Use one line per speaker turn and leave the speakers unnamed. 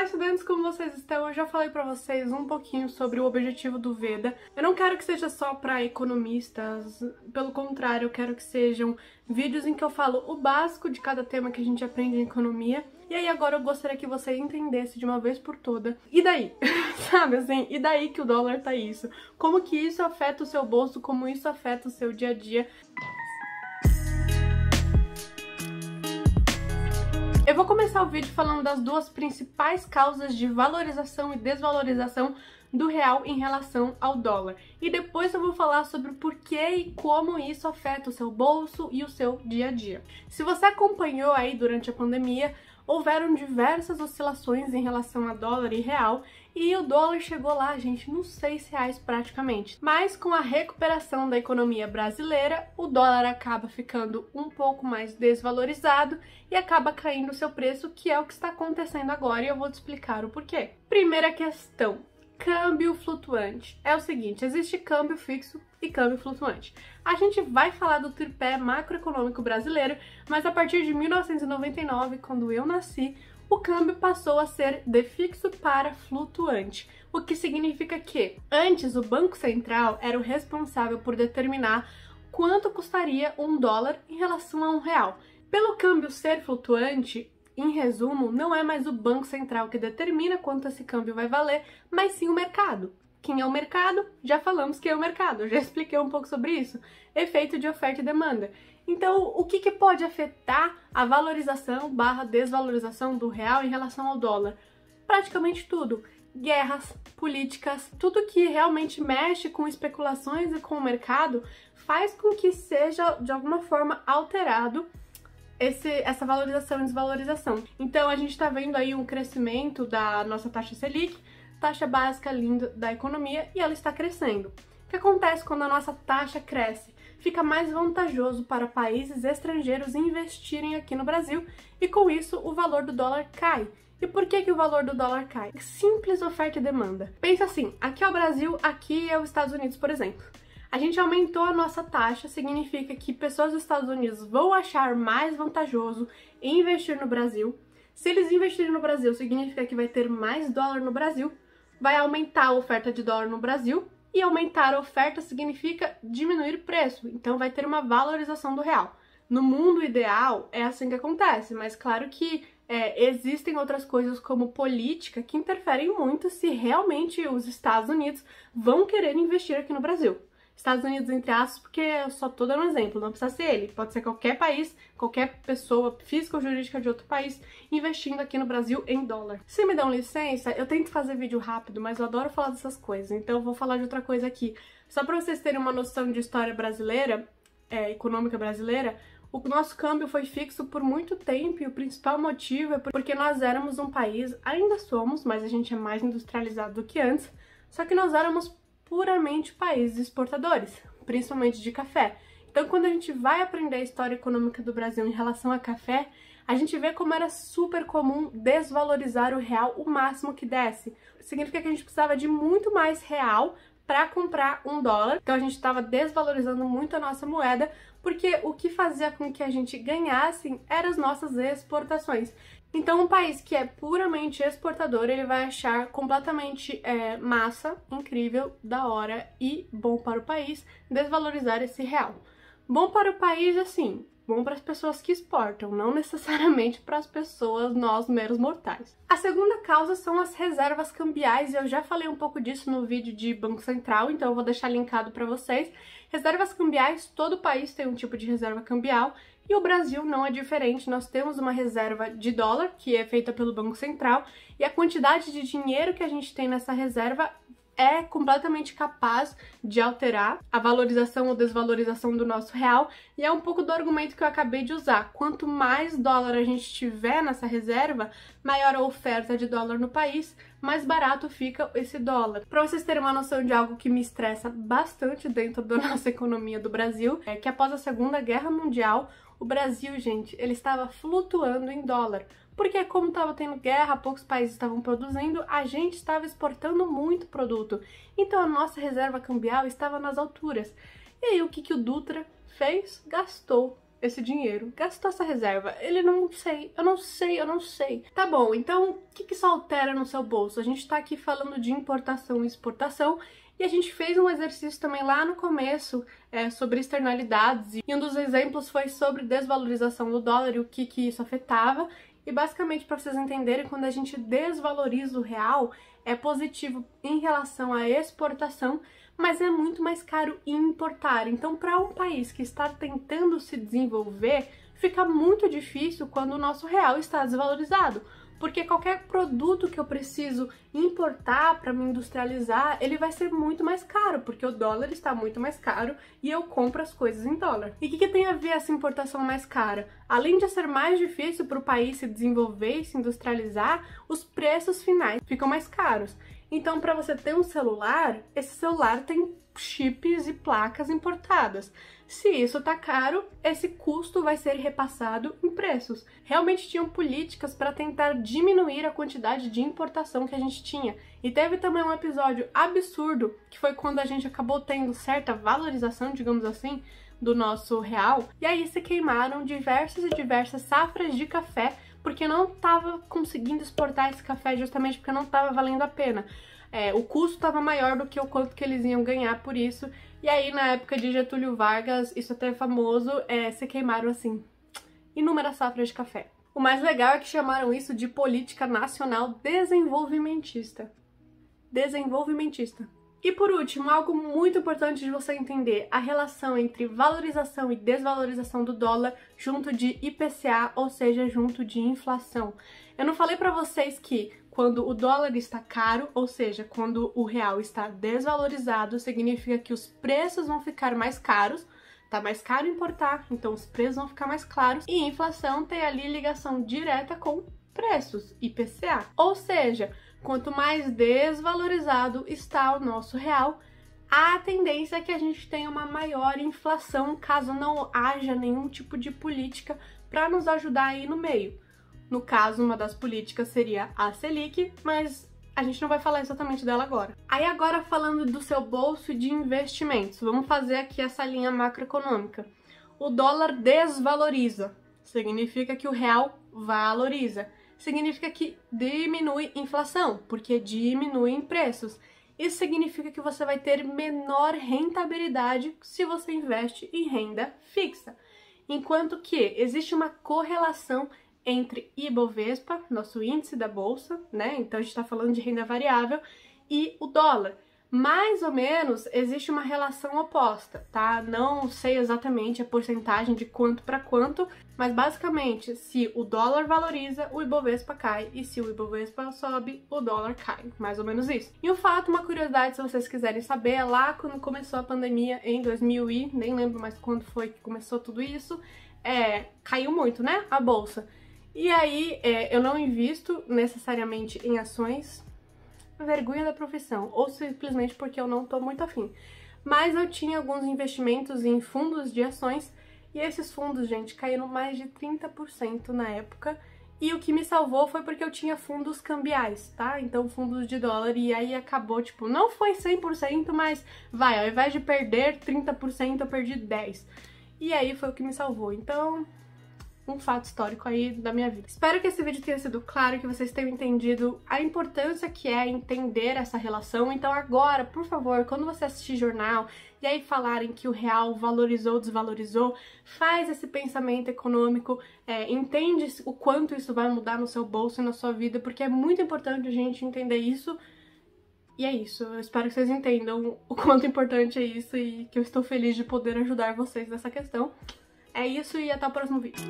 Olá, estudantes, como vocês estão? Eu já falei pra vocês um pouquinho sobre o objetivo do Veda. Eu não quero que seja só pra economistas, pelo contrário, eu quero que sejam vídeos em que eu falo o básico de cada tema que a gente aprende em economia. E aí agora eu gostaria que você entendesse de uma vez por toda. E daí? Sabe assim? E daí que o dólar tá isso? Como que isso afeta o seu bolso? Como isso afeta o seu dia a dia? Eu vou começar o vídeo falando das duas principais causas de valorização e desvalorização do real em relação ao dólar. E depois eu vou falar sobre o porquê e como isso afeta o seu bolso e o seu dia a dia. Se você acompanhou aí durante a pandemia, houveram diversas oscilações em relação a dólar e real, e o dólar chegou lá, gente, nos R$6 praticamente. Mas com a recuperação da economia brasileira, o dólar acaba ficando um pouco mais desvalorizado e acaba caindo o seu preço, que é o que está acontecendo agora, e eu vou te explicar o porquê. Primeira questão: câmbio flutuante. É o seguinte, existe câmbio fixo e câmbio flutuante. A gente vai falar do tripé macroeconômico brasileiro, mas a partir de 1999, quando eu nasci, o câmbio passou a ser de fixo para flutuante, o que significa que antes o Banco Central era o responsável por determinar quanto custaria um dólar em relação a um real. Pelo câmbio ser flutuante, em resumo, não é mais o Banco Central que determina quanto esse câmbio vai valer, mas sim o mercado. Quem é o mercado? Já falamos que é o mercado, eu já expliquei um pouco sobre isso. Efeito de oferta e demanda. Então, o que pode afetar a valorização / desvalorização do real em relação ao dólar? Praticamente tudo. Guerras, políticas, tudo que realmente mexe com especulações e com o mercado faz com que seja, de alguma forma, alterado essa valorização e desvalorização. Então, a gente está vendo aí um crescimento da nossa taxa Selic, taxa básica linda da economia, e ela está crescendo. O que acontece quando a nossa taxa cresce? Fica mais vantajoso para países estrangeiros investirem aqui no Brasil e, com isso, o valor do dólar cai. E por que o valor do dólar cai? Simples oferta e demanda. Pensa assim, aqui é o Brasil, aqui é os Estados Unidos, por exemplo. A gente aumentou a nossa taxa, significa que pessoas dos Estados Unidos vão achar mais vantajoso investir no Brasil. Se eles investirem no Brasil, significa que vai ter mais dólar no Brasil, vai aumentar a oferta de dólar no Brasil, e aumentar a oferta significa diminuir o preço, então vai ter uma valorização do real. No mundo ideal é assim que acontece, mas claro que existem outras coisas como política que interferem muito se realmente os Estados Unidos vão querer investir aqui no Brasil. Estados Unidos, entre aspas, porque eu só tô dando um exemplo, não precisa ser ele, pode ser qualquer país, qualquer pessoa física ou jurídica de outro país investindo aqui no Brasil em dólar. Se me dão licença, eu tento fazer vídeo rápido, mas eu adoro falar dessas coisas, então eu vou falar de outra coisa aqui. Só pra vocês terem uma noção de história brasileira, econômica brasileira, o nosso câmbio foi fixo por muito tempo e o principal motivo é porque nós éramos um país, ainda somos, mas a gente é mais industrializado do que antes, só que nós éramos puramente países exportadores, principalmente de café. Então, quando a gente vai aprender a história econômica do Brasil em relação a café, a gente vê como era super comum desvalorizar o real o máximo que desse. Significa que a gente precisava de muito mais real para comprar um dólar. Então, a gente estava desvalorizando muito a nossa moeda, porque o que fazia com que a gente ganhasse eram as nossas exportações. Então, um país que é puramente exportador, ele vai achar completamente massa, incrível, da hora e bom para o país desvalorizar esse real. Bom para o país, assim, bom para as pessoas que exportam, não necessariamente para as pessoas, nós meros mortais. A segunda causa são as reservas cambiais, e eu já falei um pouco disso no vídeo de Banco Central, então eu vou deixar linkado para vocês. Reservas cambiais, todo país tem um tipo de reserva cambial, e o Brasil não é diferente. Nós temos uma reserva de dólar, que é feita pelo Banco Central, e a quantidade de dinheiro que a gente tem nessa reserva é completamente capaz de alterar a valorização ou desvalorização do nosso real, e é um pouco do argumento que eu acabei de usar. Quanto mais dólar a gente tiver nessa reserva, maior a oferta de dólar no país, mais barato fica esse dólar. Para vocês terem uma noção de algo que me estressa bastante dentro da nossa economia do Brasil, é que após a Segunda Guerra Mundial, o Brasil, gente, ele estava flutuando em dólar. Porque como estava tendo guerra, poucos países estavam produzindo, a gente estava exportando muito produto. Então a nossa reserva cambial estava nas alturas. E aí o que o Dutra fez? Gastou esse dinheiro, gastou essa reserva. Ele não sei, eu não sei. Tá bom, então o que isso altera no seu bolso? A gente tá aqui falando de importação e exportação, e a gente fez um exercício também lá no começo sobre externalidades, e um dos exemplos foi sobre desvalorização do dólar e o que isso afetava. E basicamente, para vocês entenderem, quando a gente desvaloriza o real, é positivo em relação à exportação, mas é muito mais caro importar. Então, para um país que está tentando se desenvolver, fica muito difícil quando o nosso real está desvalorizado. Porque qualquer produto que eu preciso importar para me industrializar, ele vai ser muito mais caro, porque o dólar está muito mais caro e eu compro as coisas em dólar. E o que tem a ver essa importação mais cara? Além de ser mais difícil para o país se desenvolver e se industrializar, os preços finais ficam mais caros. Então, para você ter um celular, esse celular tem chips e placas importadas. Se isso tá caro, esse custo vai ser repassado em preços. Realmente tinham políticas para tentar diminuir a quantidade de importação que a gente tinha. E teve também um episódio absurdo, que foi quando a gente acabou tendo certa valorização, digamos assim, do nosso real. E aí se queimaram diversas safras de café, porque não estava conseguindo exportar esse café justamente porque não estava valendo a pena. O custo estava maior do que o quanto que eles iam ganhar por isso. E aí, na época de Getúlio Vargas, isso até é famoso, se queimaram, assim, inúmeras safras de café. O mais legal é que chamaram isso de política nacional desenvolvimentista. Desenvolvimentista. E por último, algo muito importante de você entender, a relação entre valorização e desvalorização do dólar junto de IPCA, ou seja, junto de inflação. Eu não falei pra vocês que quando o dólar está caro, ou seja, quando o real está desvalorizado, significa que os preços vão ficar mais caros, tá mais caro importar, então os preços vão ficar mais caros, e inflação tem ali ligação direta com preços, IPCA. Ou seja, quanto mais desvalorizado está o nosso real, a tendência é que a gente tenha uma maior inflação caso não haja nenhum tipo de política para nos ajudar aí no meio. No caso, uma das políticas seria a Selic, mas a gente não vai falar exatamente dela agora. Aí agora falando do seu bolso e de investimentos, vamos fazer aqui essa linha macroeconômica. O dólar desvaloriza, significa que o real valoriza. Significa que diminui inflação, porque diminuem preços. Isso significa que você vai ter menor rentabilidade se você investe em renda fixa. Enquanto que existe uma correlação entre Ibovespa, nosso índice da bolsa, né? Então a gente está falando de renda variável, e o dólar. Mais ou menos existe uma relação oposta, tá? Não sei exatamente a porcentagem de quanto para quanto, mas basicamente, se o dólar valoriza, o Ibovespa cai, e se o Ibovespa sobe, o dólar cai. Mais ou menos isso. E um fato, uma curiosidade, se vocês quiserem saber, é lá quando começou a pandemia em 2000 e nem lembro mais quando foi que começou tudo isso, caiu muito, né? A bolsa. E aí, eu não invisto necessariamente em ações, vergonha da profissão, ou simplesmente porque eu não tô muito afim. Mas eu tinha alguns investimentos em fundos de ações, e esses fundos, gente, caíram mais de 30% na época, e o que me salvou foi porque eu tinha fundos cambiais, tá? Então, fundos de dólar, e aí acabou, tipo, não foi 100%, mas vai, ao invés de perder 30%, eu perdi 10%. E aí foi o que me salvou, então um fato histórico aí da minha vida. Espero que esse vídeo tenha sido claro, que vocês tenham entendido a importância que é entender essa relação. Então agora, por favor, quando você assistir jornal e aí falarem que o real valorizou, desvalorizou, faz esse pensamento econômico, entende o quanto isso vai mudar no seu bolso e na sua vida, porque é muito importante a gente entender isso. E é isso, eu espero que vocês entendam o quanto importante é isso e que eu estou feliz de poder ajudar vocês nessa questão. É isso e até o próximo vídeo.